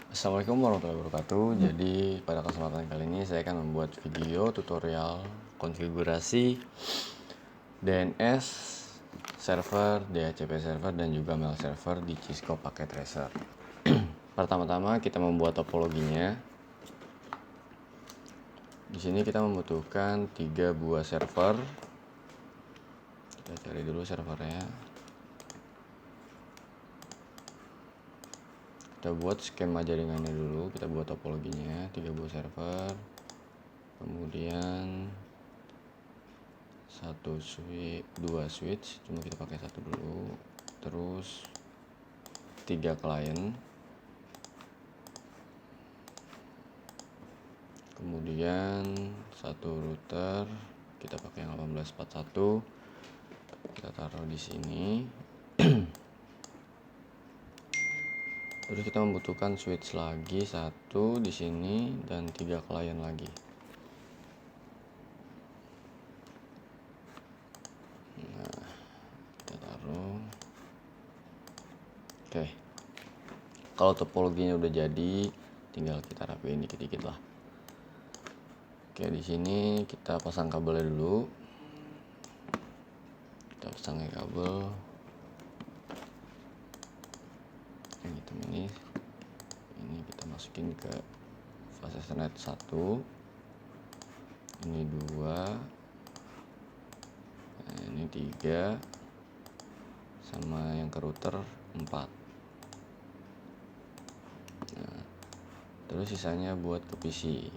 Assalamualaikum warahmatullahi wabarakatuh. Jadi pada kesempatan kali ini saya akan membuat video tutorial konfigurasi DNS server, DHCP server, dan juga mail server di Cisco Packet Tracer. Pertama-tama kita membuat topologinya. Di sini kita membutuhkan 3 buah server. Kita cari dulu servernya. Kita buat skema jaringannya dulu, kita buat topologinya, 3 buah server, kemudian 2 switch, cuma kita pakai 1 dulu, terus 3 klien, kemudian 1 router, kita pakai yang 1841, kita taruh di sini. Terus kita membutuhkan switch lagi 1 di sini dan 3 klien lagi. Nah, kita taruh. Oke. Kalau topologinya udah jadi, tinggal kita rapiin dikit-dikit lah. Oke, di sini kita pasang kabelnya dulu. Kita pasang kabel yang hitam ini kita masukin ke fase Ethernet 1, ini 2, nah, ini 3, sama yang ke router 4. Nah, terus sisanya buat ke PC.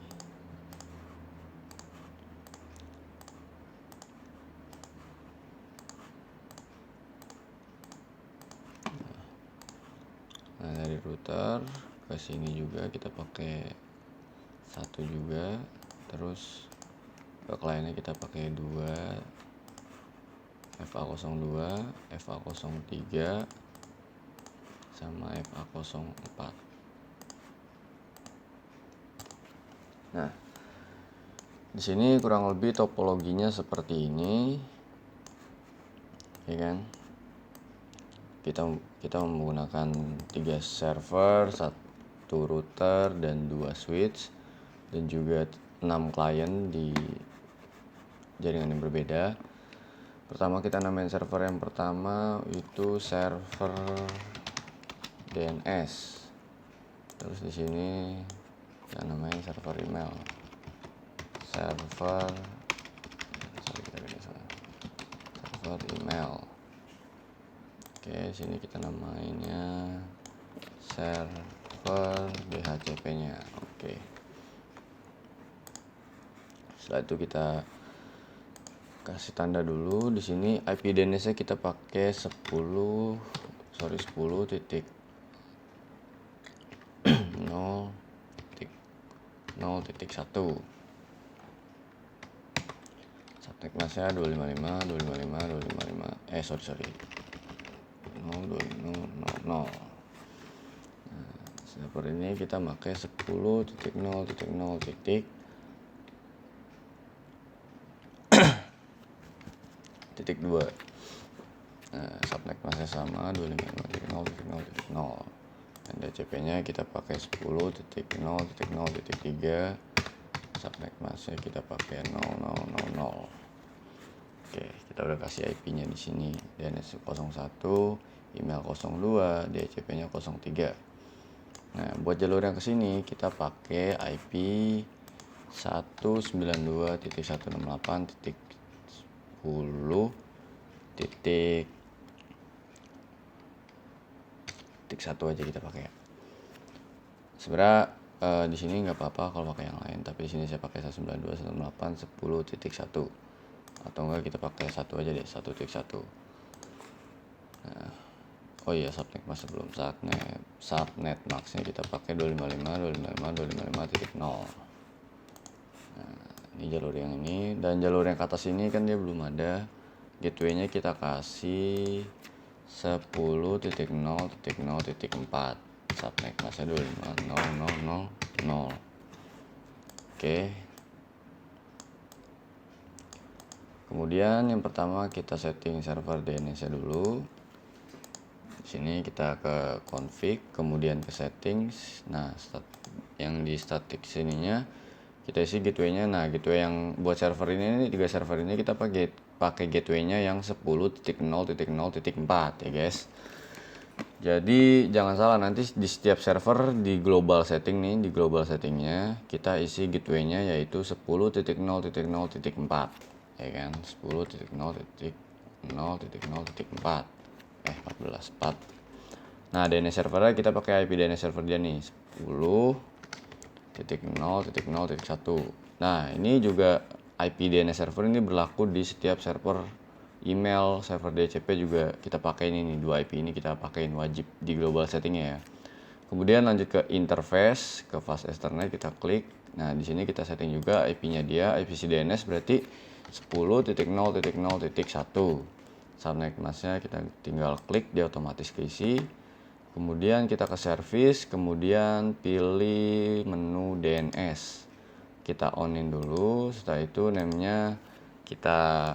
Nah, dari router ke sini juga kita pakai 1 juga, terus ke kliennya kita pakai 2, FA02, FA03, sama FA04. Nah, di sini kurang lebih topologinya seperti ini, ya kan? Kita menggunakan 3 server, 1 router, dan 2 switch, dan juga 6 klien di jaringan yang berbeda. Pertama kita namain server yang pertama itu server DNS. Terus di sini kita namain server email. Server email. Oke, sini kita namainnya server DHCP-nya. Oke. Setelah itu kita kasih tanda dulu. Di sini IP DNS-nya kita pakai 10.0.0.1. Subnet masnya 255.255.255. 0.0.0. Nah, server ini kita pakai 10.0.0.2. Nah, subnet masnya sama 255.0.0.0. Dan DHCP-nya kita pakai 10.0.0.3. Subnet masnya kita pakai 0000. Oke, kita udah kasih IP-nya di sini. DNS 01, email 02, DHCP-nya 03. Nah, buat jalur yang kesini kita pakai IP 192.168.10.1 aja kita pakai. Sebenarnya di sini nggak apa-apa kalau pakai yang lain, tapi di sini saya pakai 192.168.10.1, atau enggak kita pakai 1 aja deh, 1.1. Nah, oh iya, subnet max belum. Subnet maxnya kita pakai 255.255.255.0. Nah, ini jalur yang ini, dan jalur yang ke atas ini kan dia belum ada. Gateway-nya kita kasih 10.0.0.4. Subnet masnya 255.0.0.0. Oke. Kemudian yang pertama kita setting server DNS-nya dulu. Di sini kita ke config, kemudian ke settings. Nah, yang di static sininya kita isi gateway-nya. Nah, gateway yang buat server ini 3 server ini kita pakai gateway-nya yang 10.0.0.4 ya guys. Jadi jangan salah, nanti di setiap server di global setting nih, di global settingnya kita isi gateway-nya yaitu 10.0.0.4 ya kan, 10.0.0.0.4 14.4. Nah, DNS servernya kita pakai IP DNS server dia nih 10.0.0.1. Nah, ini juga IP DNS server ini berlaku di setiap server email, server DHCP juga kita pakai ini nih, 2 IP ini kita pakein wajib di global settingnya ya. Kemudian lanjut ke interface, ke fast ethernet kita klik. Nah, di sini kita setting juga IP-nya dia, IPC DNS berarti 10.0.0.1. Subnet masknya kita tinggal klik, dia otomatis keisi. Kemudian kita ke service, kemudian pilih menu DNS. Kita onin dulu, setelah itu namanya kita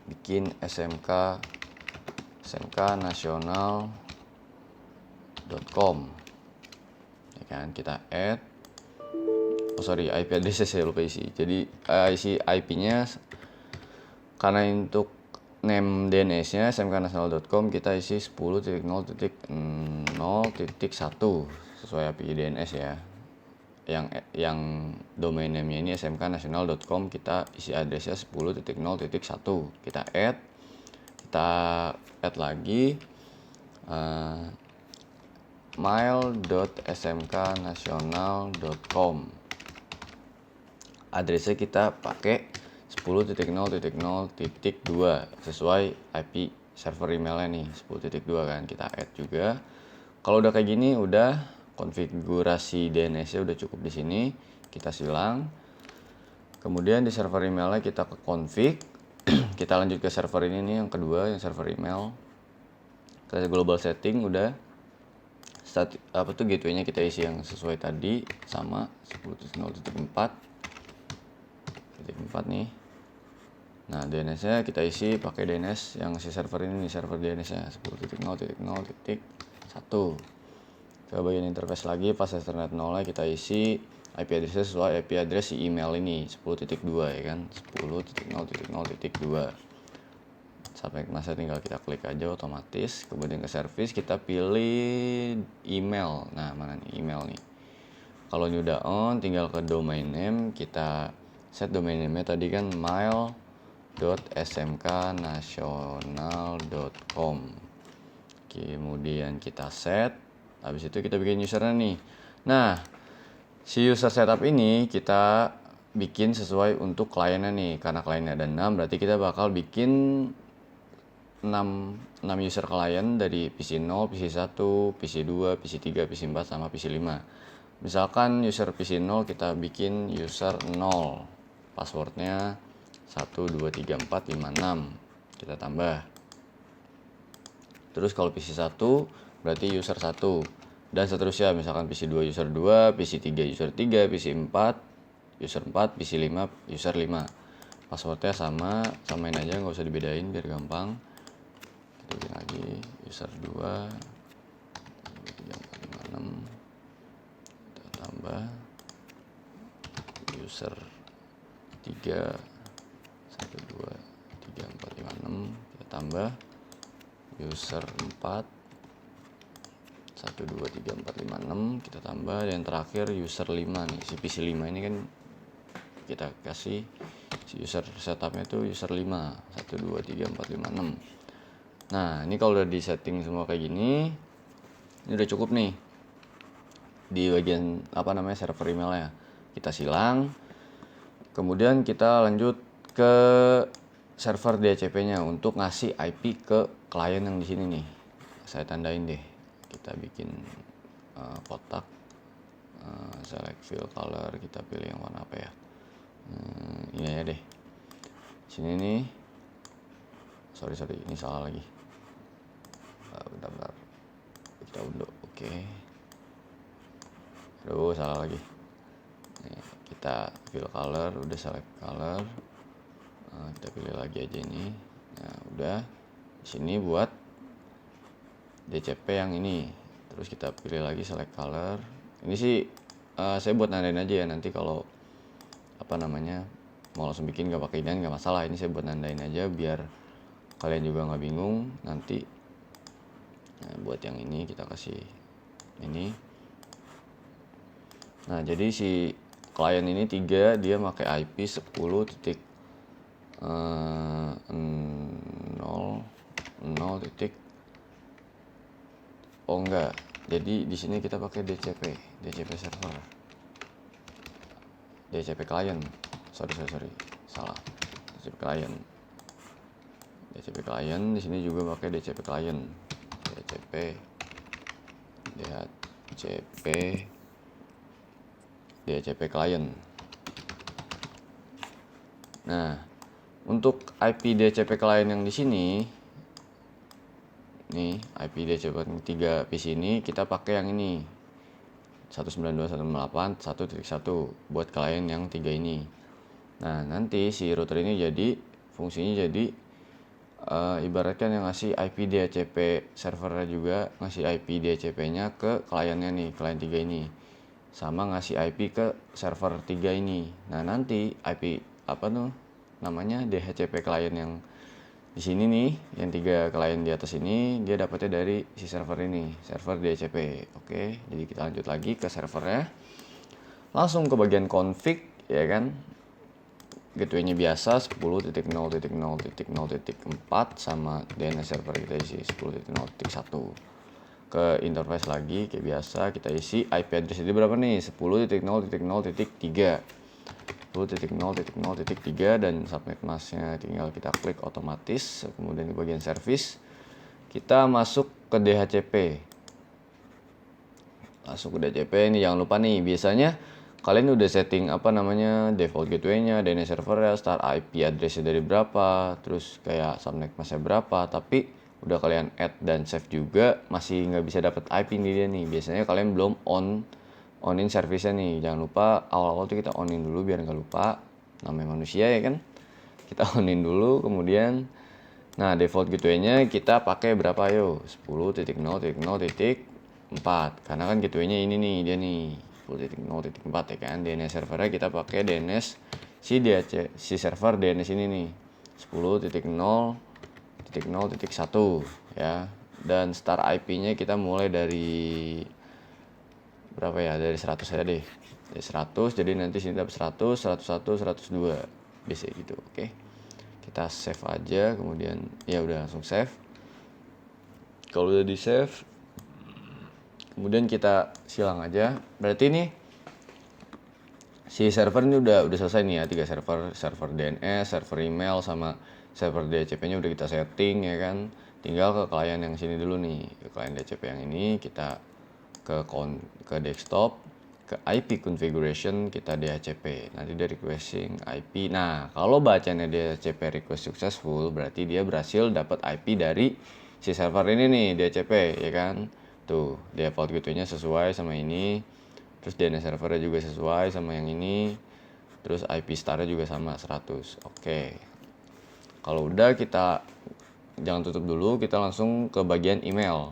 bikin smk nasional.com ya kan, kita add IP address saya lupa isi. Jadi isi IP-nya karena untuk name DNS-nya smknasional.com kita isi 10.0.0.1 sesuai IP DNS ya. Yang domain name-nya ini smknasional.com, kita isi addressnya 10.0.1. Kita add lagi mail.smknasional.com. Addressnya kita pakai 10.0.0.2 sesuai IP server emailnya nih 10.2 kan, kita add juga. Kalau udah kayak gini, udah konfigurasi DNS-nya udah cukup di sini, kita silang. Kemudian di server emailnya kita ke config. Kita lanjut ke server ini nih, yang kedua, yang server email. Kita global setting udah. Gateway-nya kita isi yang sesuai tadi, sama 10.0.4 nih. Nah, DNS-nya kita isi pakai DNS yang si server ini nih, server DNS-nya 10.0.0.1. Ke bagian interface lagi, pas ethernet 0 kita isi IP address sesuai IP address si email ini 10.2 ya kan, 10.0.0.2. Subnet masknya tinggal kita klik aja otomatis. Kemudian ke service kita pilih email. Nah, mana nih email nih. Kalau ini udah on, tinggal ke domain name, kita set domain name-nya tadi kan mail.smknasional.com. Kemudian kita set. Habis itu kita bikin usernya nih. Nah, si user setup ini kita bikin sesuai untuk kliennya nih. Karena kliennya ada 6, berarti kita bakal bikin 6 user klien dari PC 0, PC 1, PC 2, PC 3, PC 4, sama PC 5. Misalkan user PC 0 kita bikin user 0. Passwordnya 123456. Kita tambah. Terus kalau PC 1 berarti user 1. Dan seterusnya, misalkan PC 2 user 2, PC 3 user 3, PC 4 user 4, PC 5 user 5. Passwordnya samain aja, nggak usah dibedain biar gampang. Kita bikin lagi user 2 3456. Kita tambah user 3 123456. Kita tambah user 4 123456. Kita tambah, dan terakhir user 5 nih, si PC 5 ini kan kita kasih si user setupnya itu user 5 123456. Nah, ini kalau udah di setting semua kayak gini, ini udah cukup nih. Di bagian server emailnya kita silang. Kemudian kita lanjut ke server DHCP-nya untuk ngasih IP ke klien yang di sini nih. Saya tandain deh. Kita bikin kotak, select fill color, kita pilih yang warna apa ya? Ini aja deh. Sini nih. Sorry, ini salah lagi. Bentar. Kita unduh. Oke. Aduh, salah lagi. Nih, kita fill color, udah select color. Kita pilih lagi aja ini. Nah, udah. Di sini buat DCP yang ini. Terus kita pilih lagi select color. Ini sih saya buat nandain aja ya, nanti kalau apa namanya mau langsung bikin gak pakai ini nggak masalah. Ini saya buat nandain aja biar kalian juga nggak bingung nanti. Nah, buat yang ini kita kasih ini. Nah, jadi si klien ini 3, dia pakai IP 10 titik 0 titik, oh enggak, jadi di sini kita pakai DCP server, DCP client, sorry salah, DCP client di sini juga pakai DCP client, DHCP client. Nah, untuk IP DHCP client yang di sini, nih IP DHCP 3 PC ini kita pakai yang ini 192.168.1.1 buat klien yang 3 ini. Nah, nanti si router ini jadi fungsinya jadi ibaratkan yang ngasih IP DHCP servernya juga ngasih IP DHCP-nya ke kliennya nih, klien 3 ini. Sama ngasih IP ke server 3 ini. Nah, nanti IP apa tuh namanya DHCP klien yang di sini nih, yang 3 klien di atas ini dia dapatnya dari si server ini, server DHCP. Oke, jadi kita lanjut lagi ke servernya. Langsung ke bagian config ya kan. Gateway-nya biasa 10.0.0.0.4 sama DNS server kita isi 10.0.1. Ke interface lagi kayak biasa kita isi IP address ini berapa nih, 10.0.0.3 10.0.0.3 dan subnet masknya tinggal kita klik otomatis. Kemudian di bagian service kita masuk ke DHCP. Ini jangan lupa nih, biasanya kalian udah setting apa namanya default gateway-nya, DNS server-nya, start IP address-nya dari berapa, terus kayak subnet masknya berapa, tapi udah kalian add dan save juga masih nggak bisa dapat IP nih dia nih. Biasanya kalian belum onin service-nya nih. Jangan lupa awal-awal tuh kita onin dulu biar nggak lupa, namanya manusia ya kan. Kita onin dulu, kemudian nah default gateway-nya kita pakai berapa yo, 10.0.0.4 karena kan gateway-nya ini nih dia nih 10.0.4 ya kan. DNS servernya kita pakai DNS si server DNS ini nih 10.0.0.1 ya. Dan start IP-nya kita mulai dari berapa ya, dari 100 aja deh, dari 100, jadi nanti sini dapat 100, 101, 102 biasa gitu. Oke, kita save aja, kemudian ya udah langsung save. Kalau udah di save, kemudian kita silang aja. Berarti nih si server ini udah selesai nih ya, 3 server DNS, server email sama server DHCP-nya udah kita setting ya kan. Tinggal ke klien yang sini dulu nih, ke klien DHCP yang ini kita ke desktop, ke IP configuration kita DHCP. Nanti dia requesting IP. Nah, kalau bacanya DHCP request successful, berarti dia berhasil dapat IP dari si server ini nih, DHCP ya kan. Tuh, default gateway-nya sesuai sama ini. Terus DNS servernya juga sesuai sama yang ini. Terus IP star-nya juga sama 100. Oke. Kalau udah kita jangan tutup dulu, kita langsung ke bagian email.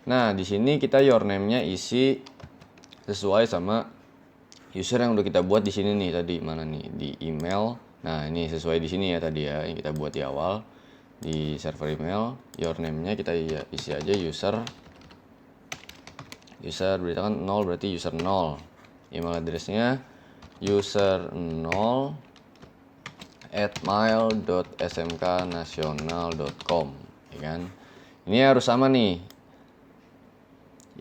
Nah, di sini kita your name-nya isi sesuai sama user yang udah kita buat di sini nih tadi. Mana nih di email. Nah, ini sesuai di sini ya tadi ya yang kita buat di awal di server email. Your name-nya kita isi aja user berarti kan 0 berarti user 0. Email address-nya user 0 @mail.smknasional.com ya kan. Ini harus sama nih.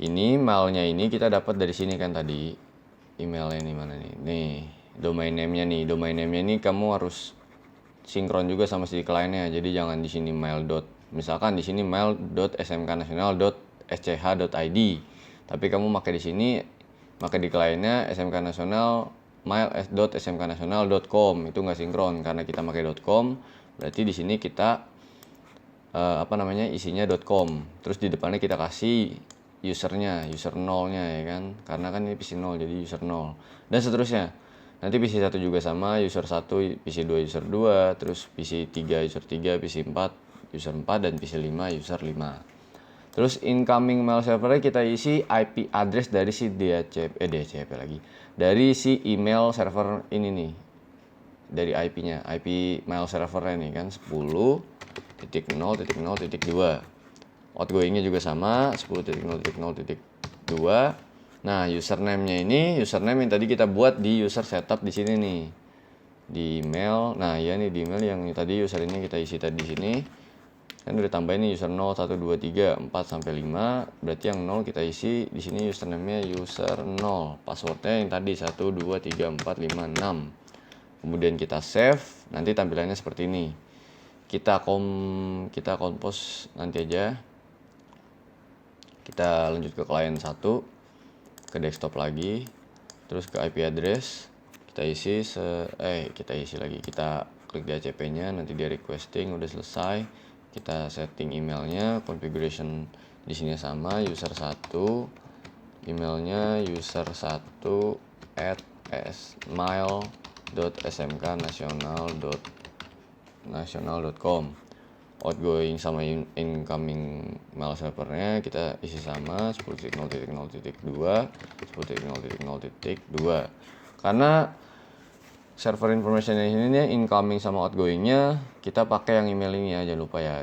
Ini mailnya ini kita dapat dari sini kan tadi. Emailnya ini mana nih? Nih, domain name-nya nih. Domain name-nya ini kamu harus sinkron juga sama si kliennya. Jadi jangan di sini misalkan di sini mail.smknasional.sch.id. Tapi kamu pakai di sini, pakai di kliennya smknasional mail.smknasional.com. Itu nggak sinkron karena kita pakai .com. Berarti di sini kita isinya .com. Terus di depannya kita kasih usernya, user 0-nya ya kan. Karena kan ini PC 0 jadi user 0. Dan seterusnya. Nanti PC 1 juga sama, user 1, PC 2 user 2, terus PC 3 user 3, PC 4 user 4 dan PC 5 user 5. Terus incoming mail servernya kita isi IP address dari si DHCP lagi. Dari si email server ini nih. Dari IP-nya, IP mail servernya nih kan 10.0.0.2. Outgoing-nya juga sama 10.0.0.2. Nah, username-nya ini username yang tadi kita buat di user setup di sini nih. Di email. Nah, ya nih di email yang tadi user ini kita isi tadi di sini. Kan udah tambahin nih user 0 1 2 3 4 sampai 5. Berarti yang 0 kita isi di sini username-nya user 0. Password-nya yang tadi 1 2 3 4 5 6. Kemudian kita save, nanti tampilannya seperti ini. Kita compose nanti aja. Kita lanjut ke client 1, ke desktop lagi, terus ke IP address, kita isi lagi. Kita klik DHCP-nya, nanti dia requesting, udah selesai. Kita setting emailnya, configuration di sini sama, user 1, emailnya user 1 @mail.smknasional.com. Outgoing sama incoming mail servernya kita isi sama 10.0.0.2 10.0.0.2. Karena server information ini incoming sama outgoingnya kita pakai yang email ini ya, jangan lupa ya.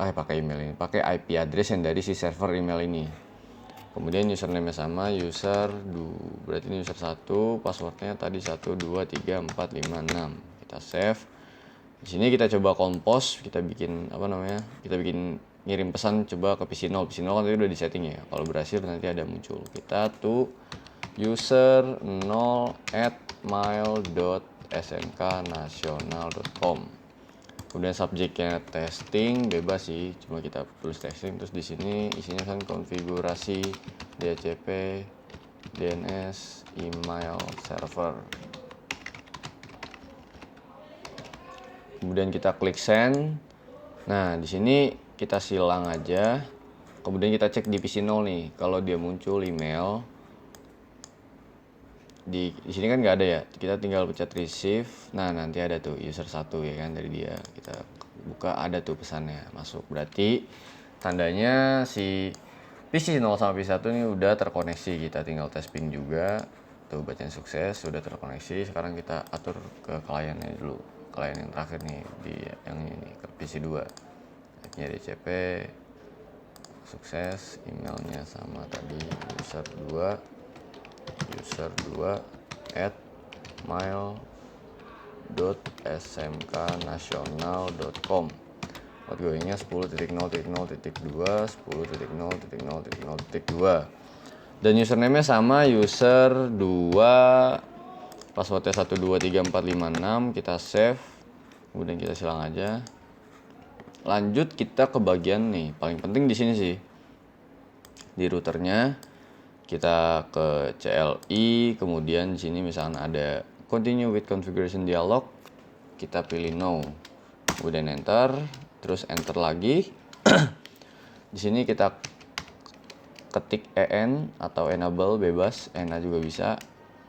Pakai email ini, pakai IP address yang dari si server email ini. Kemudian username sama user berarti ini user 1, passwordnya tadi 1 2 3 4 5 6. Kita save. Di sini kita coba compose, kita bikin kita bikin ngirim pesan coba ke PC0 kan tadi udah di setting ya. Kalau berhasil nanti ada muncul. Kita to user 0@mail.smknasional.com. Kemudian subjeknya testing, bebas sih, cuma kita tulis testing. Terus di sini isinya kan konfigurasi DHCP, DNS, email server. Kemudian kita klik send. Nah, di sini kita silang aja. Kemudian kita cek di PC0 nih, kalau dia muncul email. Di sini kan nggak ada ya, kita tinggal pencet receive. Nah, nanti ada tuh user 1 ya kan dari dia. Kita buka, ada tuh pesannya masuk. Berarti tandanya si PC0 sama PC1 ini udah terkoneksi. Kita tinggal tes ping juga. Tuh bacaan sukses, sudah terkoneksi. Sekarang kita atur ke kliennya dulu. Klien yang terakhir nih di yang ini ke PC2. IP-nya DHCP sukses, emailnya sama tadi user 2 @mail.smknasional.com. outgoingnya 10.0.0.2 10.0.0.0.2. Dan username-nya sama user 2, passwordnya 1 2 3 4 5 6. Kita save, kemudian kita silang aja. Lanjut kita ke bagian nih paling penting di sini sih, di routernya. Kita ke CLI, kemudian di sini misalnya ada continue with configuration dialog, kita pilih no, kemudian enter, terus enter lagi. Di sini kita ketik en atau enable, bebas, ena juga bisa,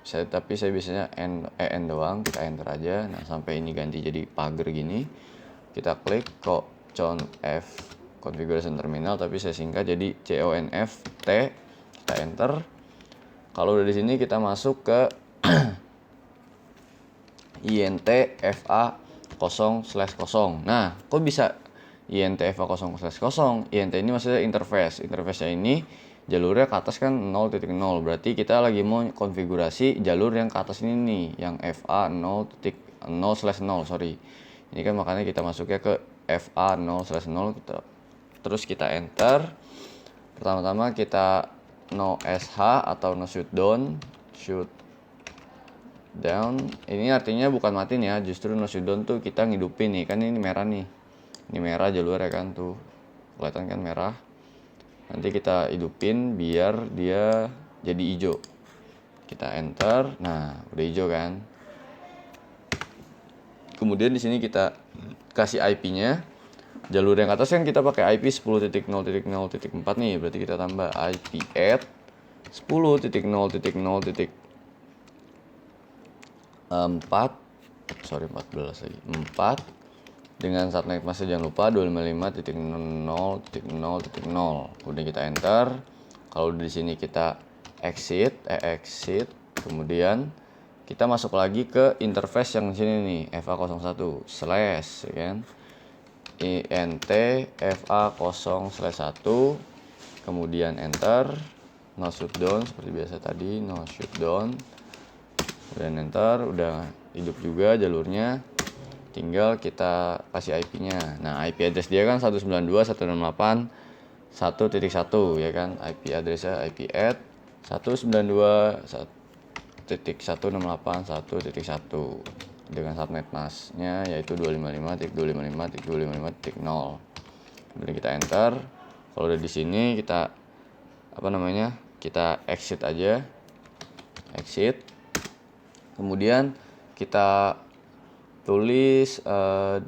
tapi saya biasanya en doang. Kita enter aja. Nah, sampai ini ganti jadi pagar gini, kita klik conf configuration terminal, tapi saya singkat jadi conft. Kita enter. Kalau udah di sini kita masuk ke intfa 0/0. Nah, kok bisa intfa 0/0? Int ini maksudnya interface. Interface-nya ini jalurnya ke atas kan 0.0. Berarti kita lagi mau konfigurasi jalur yang ke atas ini nih, yang fa 0/0, sorry. Ini kan makanya kita masuknya ke fa 0/0. Terus kita enter. Pertama-tama kita no sh atau no shutdown. Ini artinya bukan matiin ya, justru no shutdown tuh kita ngidupin nih. Kan ini merah nih. Ini merah jalurnya kan tuh. Kelihatan kan merah. Nanti kita hidupin biar dia jadi hijau. Kita enter. Nah, udah hijau kan. Kemudian di sini kita kasih IP-nya. Jalur yang atas kan kita pakai IP 10.0.0.4 nih, berarti kita tambah IP add 10.0.0.4 14 lagi 4 dengan subnet masknya jangan lupa 255.0.0.0. kemudian kita enter. Kalau di sini kita exit, kemudian kita masuk lagi ke interface yang sini nih, FA01 slash, ya kan, int FA0/1, kemudian enter, no shutdown seperti biasa tadi, no shutdown, kemudian enter, udah hidup juga jalurnya, tinggal kita kasih IP-nya. Nah, IP address dia kan 192.168.1.1 ya kan, IP address-nya IP add 192.168.1.1 dengan subnet masknya yaitu 255.255.255.0. Kemudian kita enter. Kalau udah di sini kita kita exit aja, exit. Kemudian kita tulis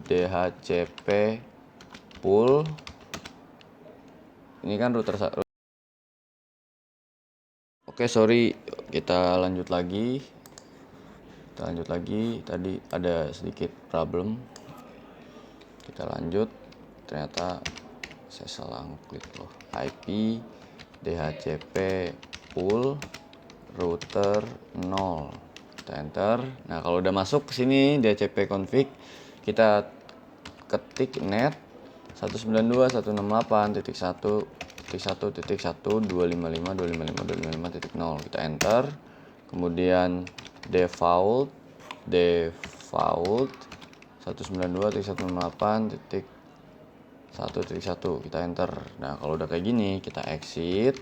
DHCP pool. Ini kan router. Oke, sorry, kita lanjut lagi. Tadi ada sedikit problem. Kita lanjut. Ternyata saya salah ngeklik loh. IP DHCP pool router 0. Kita enter. Nah, kalau udah masuk ke sini DHCP config, kita ketik net 192.168.1.1.1.255.255.255.0. Kita enter. Kemudian default 192.168.1.1 kita enter. Nah, kalau udah kayak gini kita exit.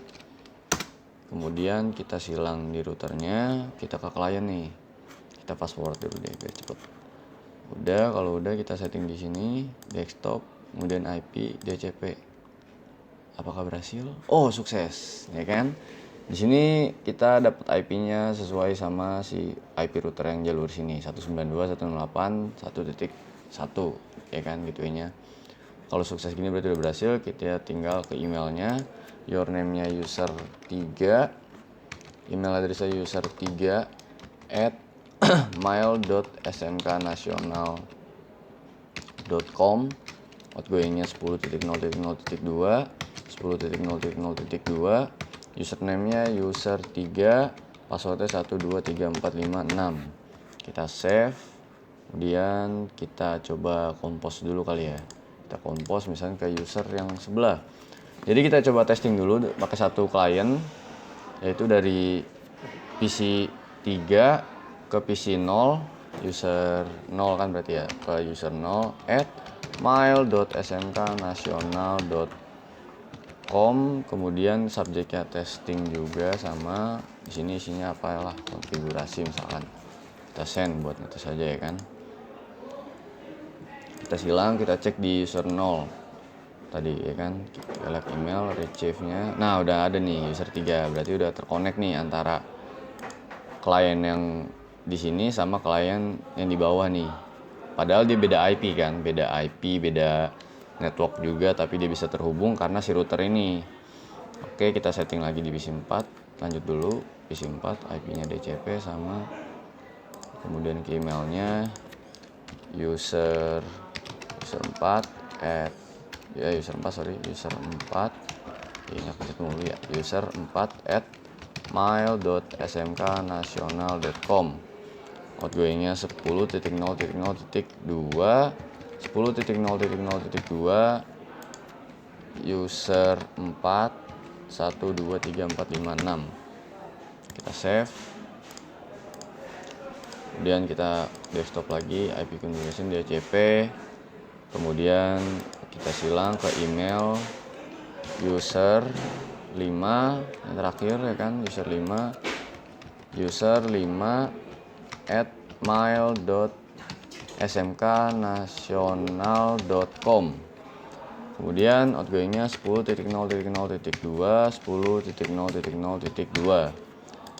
Kemudian kita silang di routernya, kita ke klien nih. Kita password dulu deh biar cepet. Udah, kalau udah kita setting di sini desktop, kemudian IP DHCP. Apakah berhasil? Oh, sukses, ya kan? Di sini kita dapat IP-nya sesuai sama si IP router yang jalur sini 192.168.1.1 ya kan, gitunya. Kalau sukses gini berarti udah berhasil. Kita tinggal ke emailnya, username-nya user 3, email address-nya user 3 at mail.smknasional.com, outgoing-nya 10.0.0.2, 10.0.0.2, username-nya user 3, password-nya 123456. Kita save. Kemudian kita coba compose dulu kali ya. Kita compose misalnya ke user yang sebelah. Jadi kita coba testing dulu pakai satu klien, yaitu dari PC 3 ke PC 0, user 0 kan berarti ya, ke user 0 at mail.smknasional.com. kemudian subjeknya testing juga, sama di sini isinya apalah, konfigurasi misalkan. Kita send buat ngetes aja ya kan. Kita silang, kita cek di user 0 tadi ya kan, kita lihat email retrieve-nya. Nah, udah ada nih user 3, berarti udah terkonek nih antara klien yang di sini sama klien yang di bawah nih. Padahal dia beda IP kan, beda network juga, tapi dia bisa terhubung karena si router ini. Oke, kita setting lagi di PC 4. Lanjut dulu PC 4, IP-nya DHCP sama, kemudian ke emailnya user 4 at user 4 ini aku cek dulu ya, user 4 at mail.smknasional.com, outgoing-nya 10.0.0.2, 10.0.0.2, user 4 123456. Kita save. Kemudian kita desktop lagi, IP configuration DHCP. Kemudian kita silang ke email user 5 yang terakhir ya kan, user 5 at mail.smknasional.com. kemudian outgoing-nya 10.0.0.2, 10.0.0.2,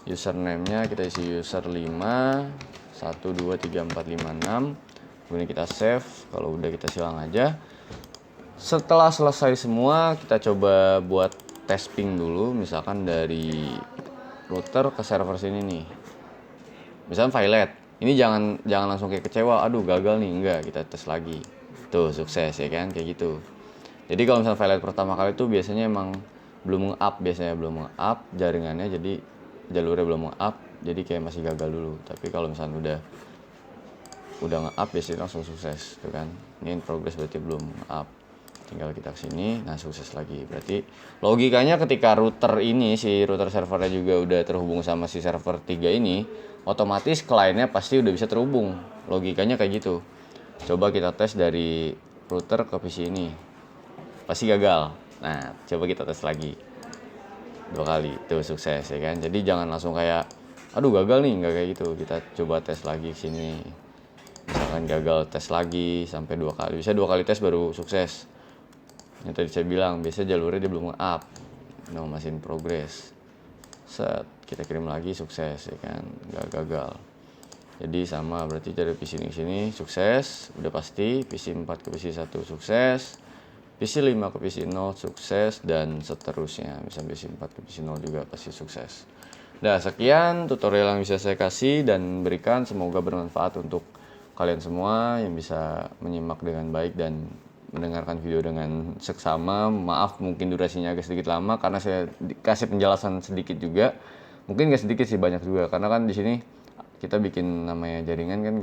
username-nya kita isi user 5 123456. kemudian kita save. Kalau udah kita silang aja. Setelah selesai semua, kita coba buat tes ping dulu, misalkan dari router ke server sini nih. Misalkan Violet. Ini jangan langsung kayak kecewa, aduh gagal nih, enggak, kita tes lagi. tuh sukses ya kan, kayak gitu. Jadi kalau misalnya file pertama kali tuh biasanya emang belum nge-up jaringannya, jadi jalurnya belum nge-up, jadi kayak masih gagal dulu. Tapi kalau misalnya udah nge-up biasanya langsung sukses tuh kan. Ini in progress berarti belum nge-up, tinggal kita kesini, nah sukses lagi. Berarti logikanya ketika router ini, si router servernya juga udah terhubung sama si server 3 ini, otomatis kliennya pasti udah bisa terhubung. Logikanya kayak gitu. Coba kita tes dari router ke PC ini, pasti gagal. Nah coba kita tes lagi 2 kali, tuh sukses ya kan. Jadi jangan langsung kayak aduh gagal nih, nggak kayak gitu. Kita coba tes lagi sini, misalkan gagal, tes lagi sampai 2 kali, bisa 2 kali tes baru sukses. Yang tadi saya bilang biasanya jalurnya dia belum nge-up, no, masih in progress. Set, kita kirim lagi, sukses ya kan, nggak gagal. Jadi sama, berarti dari PC ini ke sini sukses, udah pasti. PC 4 ke PC 1 sukses, PC 5 ke PC 0 sukses, dan seterusnya. Misalnya PC 4 ke PC 0 juga pasti sukses. Nah, sekian tutorial yang bisa saya kasih dan berikan. Semoga bermanfaat untuk kalian semua yang bisa menyimak dengan baik dan mendengarkan video dengan seksama. Maaf mungkin durasinya agak sedikit lama karena saya kasih penjelasan sedikit juga. Mungkin nggak sedikit sih, banyak juga. Karena kan di sini kita bikin namanya jaringan kan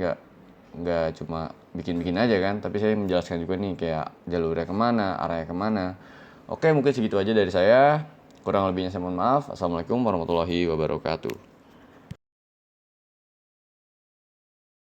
nggak cuma bikin aja kan, tapi saya menjelaskan juga nih kayak jalurnya kemana, arahnya kemana. Oke, mungkin segitu aja dari saya, kurang lebihnya saya mohon maaf. Assalamualaikum warahmatullahi wabarakatuh.